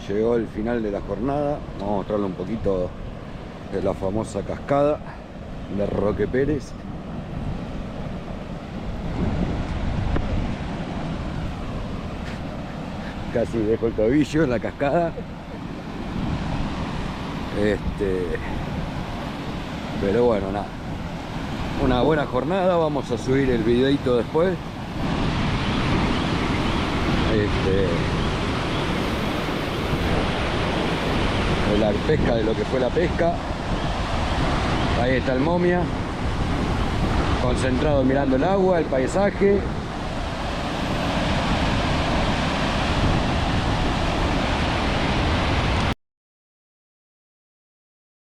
Llegó el final de la jornada. Vamos a mostrarle un poquito de la famosa cascada de Roque Pérez. Casi dejo el tobillo en la cascada. Pero bueno, nada. Una buena jornada. Vamos a subir el videito después. De la pesca, de lo que fue la pesca. Ahí está el momia, concentrado mirando el agua, el paisaje.